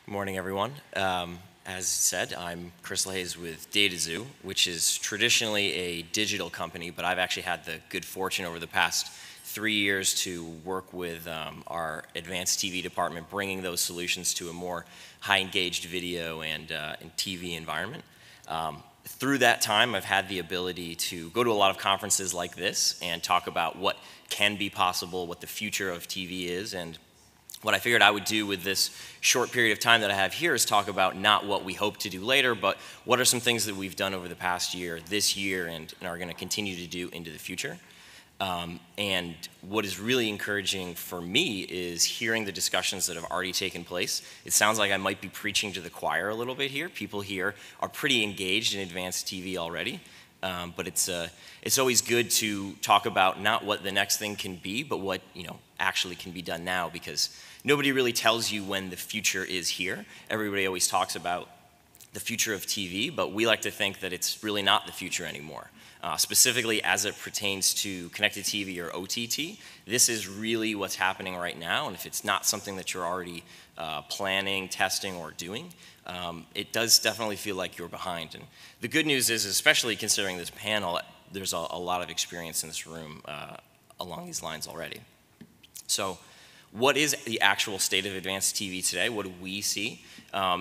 Good morning, everyone. As said, I'm Chris LaHaise with dataxu, which is traditionally a digital company, but I've actually had the good fortune over the past 3 years to work with our advanced TV department, bringing those solutions to a more high-engaged video and TV environment. Through that time, I've had the ability to go to a lot of conferences like this and talk about what can be possible, what the future of TV is, and what I figured I would do with this short period of time that I have here is talk about not what we hope to do later, but what are some things that we've done over the past year, this year, and are going to continue to do into the future. And what is really encouraging for me is hearing the discussions that have already taken place. It sounds like I might be preaching to the choir a little bit here. People here are pretty engaged in advanced TV already. But it's always good to talk about not what the next thing can be, but what actually can be done now, because nobody really tells you when the future is here. Everybody always talks about the future of TV, but we like to think that it's really not the future anymore. Specifically as it pertains to connected TV or OTT, this is really what's happening right now, and if it's not something that you're already planning, testing, or doing, it does definitely feel like you're behind. And the good news is, especially considering this panel, there's a lot of experience in this room along these lines already. So what is the actual state of advanced TV today? What do we see?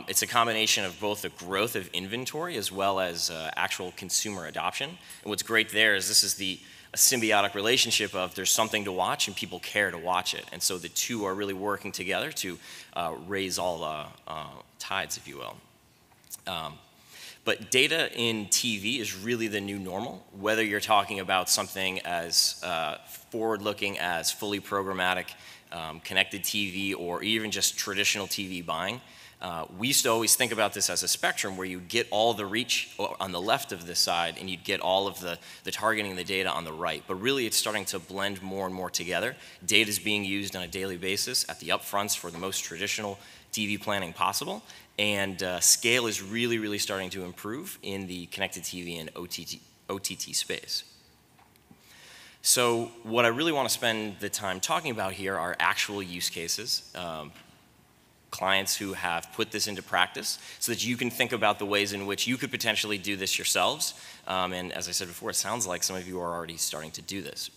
It's a combination of both the growth of inventory as well as actual consumer adoption. And what's great there is this is a symbiotic relationship of there's something to watch and people care to watch it. And so the two are really working together to raise all the tides, if you will. But data in TV is really the new normal, whether you're talking about something as forward-looking as fully programmatic connected TV or even just traditional TV buying. We used to always think about this as a spectrum where you get all the reach on the left of this side and you'd get all of the targeting the data on the right. But really it's starting to blend more and more together. Data is being used on a daily basis at the upfronts for the most traditional TV planning possible. And scale is really, really starting to improve in the connected TV and OTT space. So what I really want to spend the time talking about here are actual use cases. Clients who have put this into practice so that you can think about the ways in which you could potentially do this yourselves. And as I said before, it sounds like some of you are already starting to do this.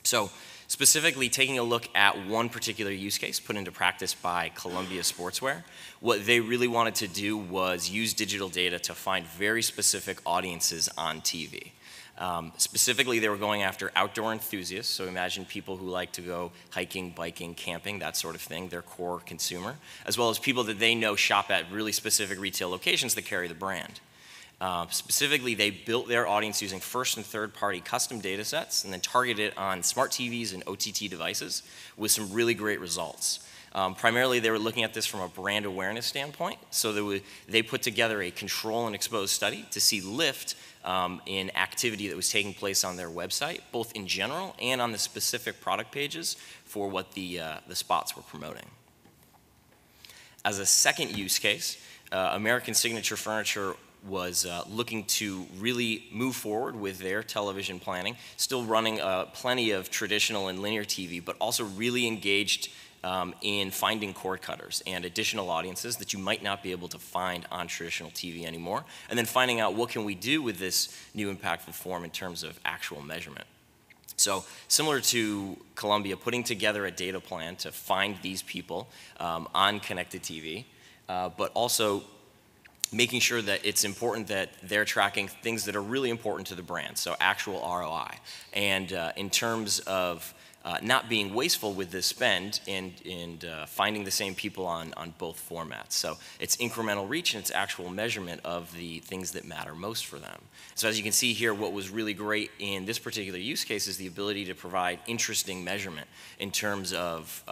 So specifically taking a look at one particular use case put into practice by Columbia Sportswear, what they really wanted to do was use digital data to find very specific audiences on TV. Specifically, they were going after outdoor enthusiasts, so imagine people who like to go hiking, biking, camping, that sort of thing, their core consumer, as well as people that they know shop at really specific retail locations that carry the brand. Specifically, they built their audience using first and third-party custom data sets and then targeted it on smart TVs and OTT devices with some really great results. Primarily, they were looking at this from a brand awareness standpoint, so they put together a control and expose study to see lift in activity that was taking place on their website, both in general and on the specific product pages for what the spots were promoting. As a second use case, American Signature Furniture was looking to really move forward with their television planning, still running plenty of traditional and linear TV, but also really engaged in finding cord cutters and additional audiences that you might not be able to find on traditional TV anymore, and then finding out what can we do with this new impactful form in terms of actual measurement. So similar to Columbia, putting together a data plan to find these people on connected TV, but also making sure that it's important that they're tracking things that are really important to the brand, so actual ROI. And in terms of not being wasteful with this spend and finding the same people on both formats. So it's incremental reach and it's actual measurement of the things that matter most for them. So as you can see here, what was really great in this particular use case is the ability to provide interesting measurement in terms of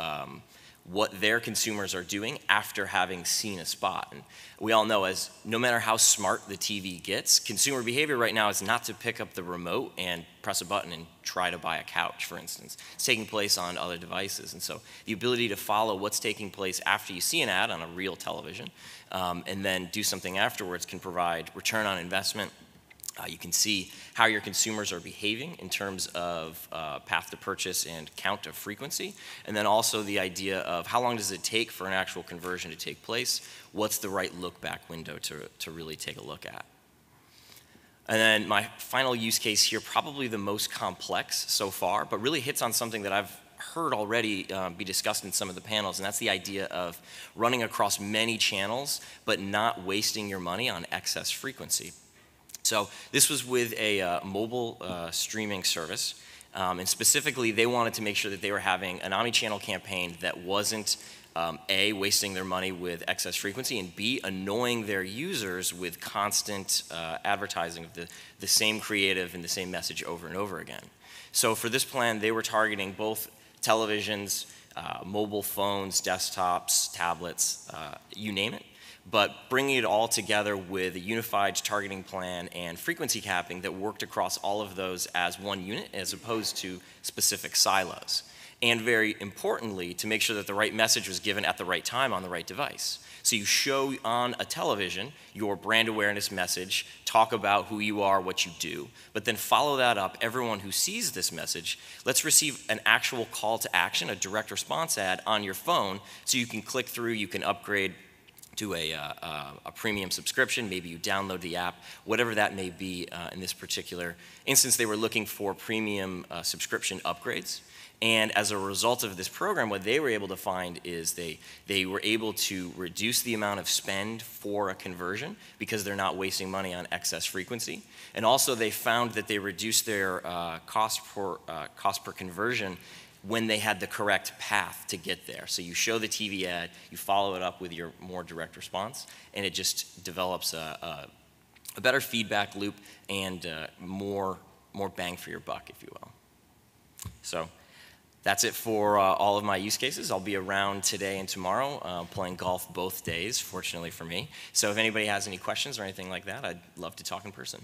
what their consumers are doing after having seen a spot. And we all know, as no matter how smart the TV gets, consumer behavior right now is not to pick up the remote and press a button and try to buy a couch, for instance. It's taking place on other devices. And so the ability to follow what's taking place after you see an ad on a real television and then do something afterwards can provide return on investment You can see how your consumers are behaving in terms of path to purchase and count of frequency, and then also the idea of how long does it take for an actual conversion to take place, what's the right look-back window to really take a look at. And then my final use case here, probably the most complex so far, but really hits on something that I've heard already be discussed in some of the panels, and that's the idea of running across many channels, but not wasting your money on excess frequency. So this was with a mobile streaming service, and specifically they wanted to make sure that they were having an omni-channel campaign that wasn't A, wasting their money with excess frequency, and B, annoying their users with constant advertising of the same creative and the same message over and over again. So for this plan, they were targeting both televisions, mobile phones, desktops, tablets, you name it, but bringing it all together with a unified targeting plan and frequency capping that worked across all of those as one unit as opposed to specific silos. And very importantly, to make sure that the right message was given at the right time on the right device. So you show on a television your brand awareness message, talk about who you are, what you do, but then follow that up, everyone who sees this message, let's receive an actual call to action, a direct response ad on your phone, so you can click through, you can upgrade to a premium subscription, maybe you download the app, whatever that may be. In this particular instance, they were looking for premium subscription upgrades. And as a result of this program, what they were able to find is they were able to reduce the amount of spend for a conversion because they're not wasting money on excess frequency. And also they found that they reduced their cost per conversion when they had the correct path to get there. So you show the TV ad, you follow it up with your more direct response, and it just develops a better feedback loop and more bang for your buck, if you will. So that's it for all of my use cases. I'll be around today and tomorrow playing golf both days, fortunately for me. So if anybody has any questions or anything like that, I'd love to talk in person.